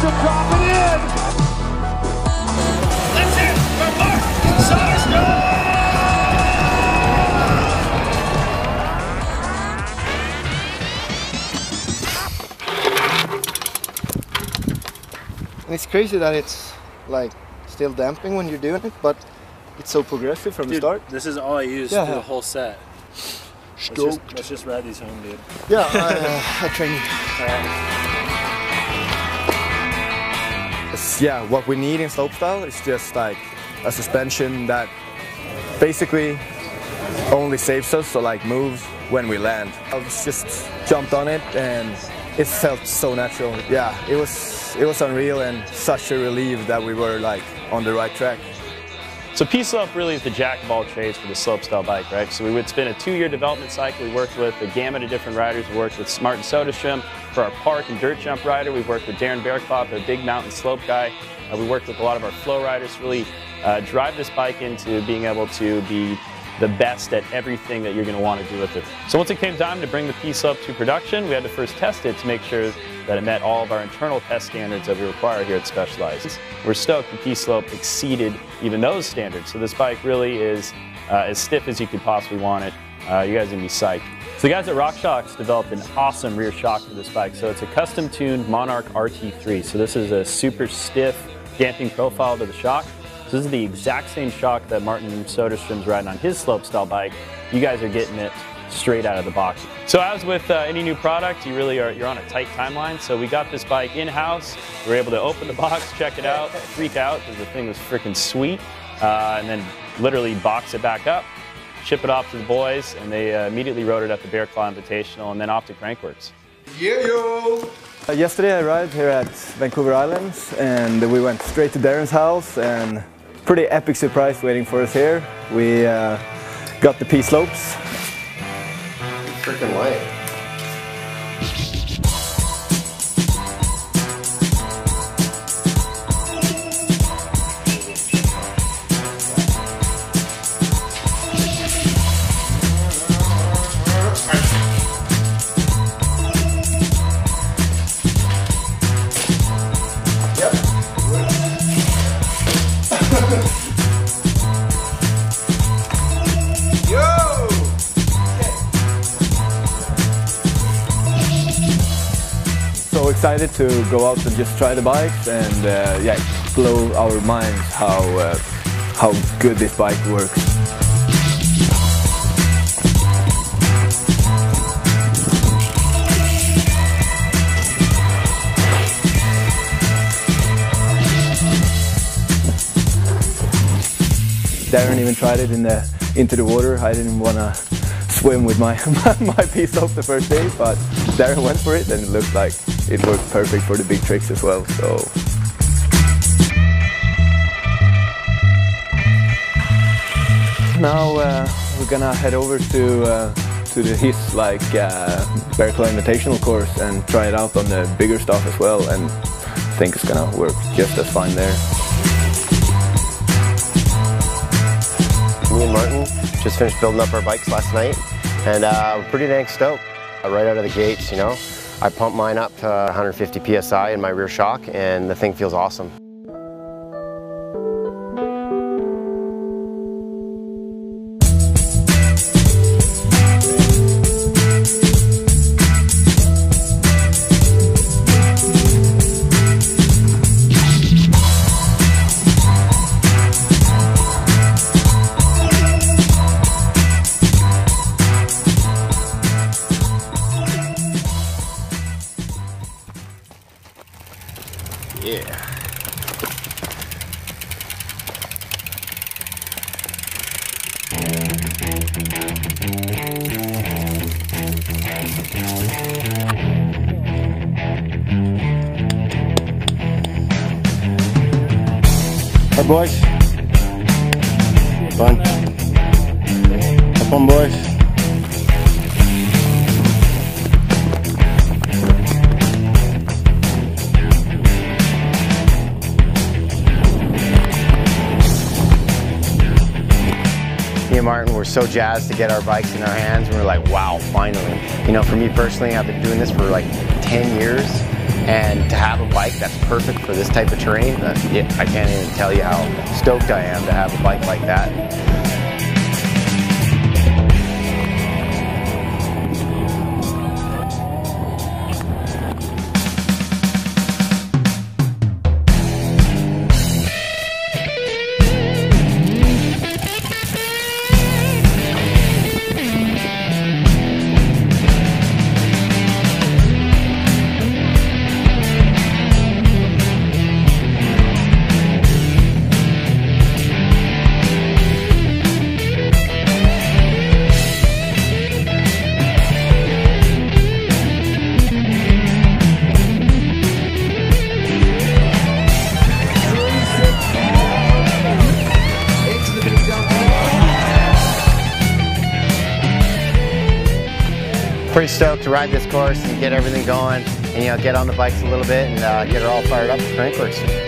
to drop it in. That's it. We're marked. Stars go. And it's crazy that it's like still damping when you're doing it, but it's so progressive from the start. This is all I use through the whole set. Let's just ride these home, dude. Yeah, I train you. Yeah, what we need in slopestyle is just like a suspension that basically only saves us, so like moves when we land. I just jumped on it and it felt so natural. Yeah, it was unreal and such a relief that we were like on the right track. So P-Slope really is the jack of all trades for the slopestyle bike, right? So we would spin a 2-year development cycle. We worked with a gamut of different riders. We worked with Martin Soderstrom for our park and dirt jump rider. We've worked with Darren Bearcloth, our big mountain slope guy. We worked with a lot of our flow riders to really drive this bike into being able to be the best at everything that you're going to want to do with it. So once it came time to bring the P-Slope to production, we had to first test it to make sure that it met all of our internal test standards that we require here at Specialized. We're stoked the P-Slope exceeded even those standards. So this bike really is as stiff as you could possibly want it. You guys are going to be psyched. So the guys at RockShox developed an awesome rear shock for this bike. So it's a custom-tuned Monarch RT3. So this is a super stiff damping profile to the shock. So this is the exact same shock that Martin Soderstrom's riding on his slopestyle bike. You guys are getting it straight out of the box. So as with any new product, you're on a tight timeline. So we got this bike in-house. We were able to open the box, check it out, freak out because the thing was freaking sweet, and then literally box it back up, ship it off to the boys, and they immediately rode it at the Bearclaw Invitational and then off to Crankworks. Yeah, yo! Yesterday I arrived here at Vancouver Islands and we went straight to Darren's house, and pretty epic surprise waiting for us here. We got the P-Slopes. Freaking light. So excited to go out and just try the bikes and yeah, blow our minds how good this bike works. Darren even tried it into the water. I didn't want to swim with my P-Slope the first day, but Darren went for it and it looked like it worked perfect for the big tricks as well. So now we're gonna head over to his like Bearclaw Invitational course and try it out on the bigger stuff as well, and I think it's gonna work just as fine there. Me and Martin just finished building up our bikes last night, and we're pretty dang stoked. Right out of the gates, you know, I pumped mine up to 150 PSI in my rear shock, and the thing feels awesome. Yeah. Hey boys. Fun. Have fun, boys. Me and Martin were so jazzed to get our bikes in our hands, and we were like, wow, finally. You know, for me personally, I've been doing this for like 10 years, And to have a bike that's perfect for this type of terrain, I can't even tell you how stoked I am to have a bike like that. Pretty stoked to ride this course and get everything going and get on the bikes a little bit and get her all fired up for Crankworks.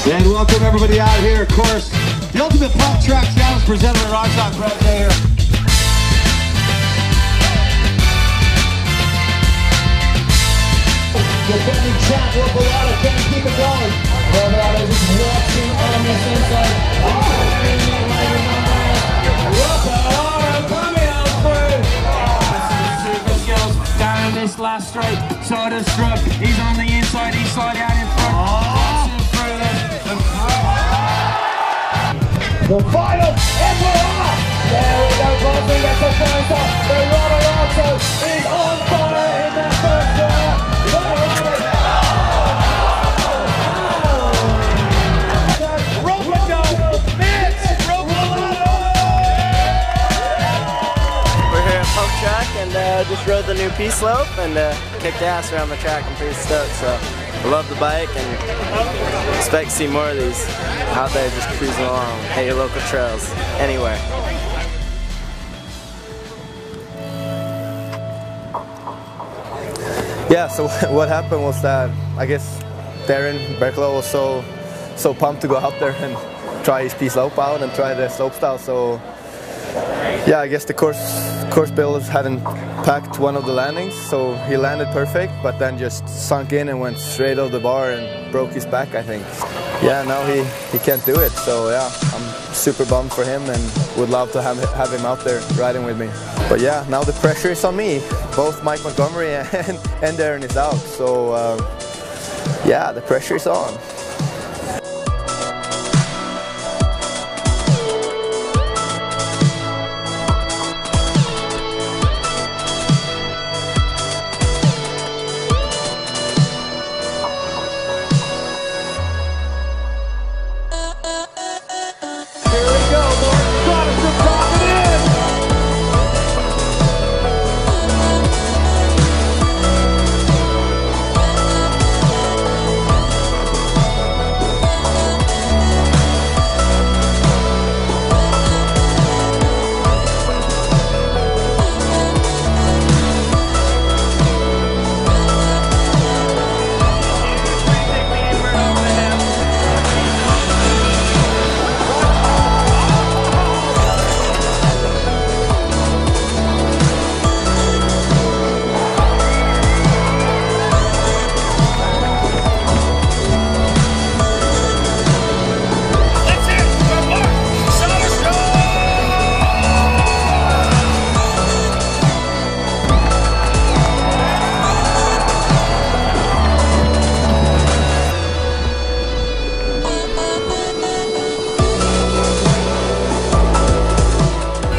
And welcome everybody out here, of course. The Ultimate Pump Track Challenge presented by Rock Rock right there. Defending champ, Roweru, can you keep it going? Roweru is watching on this inside. Roweru coming out through. Super skills down this last straight. Side of strut, he's on the inside, he's slide out in front. The final emperor! There we go, Crosby gets a flying stop. The Roweru is on fire in that first corner. We're here at Pump Track and just rode the new P-slope and kicked ass around the track. I'm pretty stoked, so I love the bike and expect to see more of these out there just cruising along at your local trails, anywhere. Yeah, so what happened was that I guess Darren Berklow was so pumped to go out there and try his P-slope out and try the slope style. So yeah, I guess the course builders hadn't packed one of the landings, so he landed perfect, but then just sunk in and went straight over the bar and broke his back, I think. Yeah, now he can't do it, so yeah, I'm super bummed for him and would love to have him out there riding with me. But yeah, now the pressure is on me. Both Mike Montgomery and Darren is out, so yeah, the pressure is on.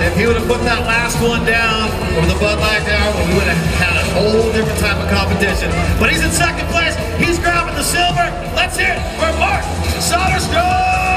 If he would have put that last one down, or the Bud Light down, we would have had a whole different type of competition. But he's in second place. He's grabbing the silver. Let's hear it for Martin Soderstrom.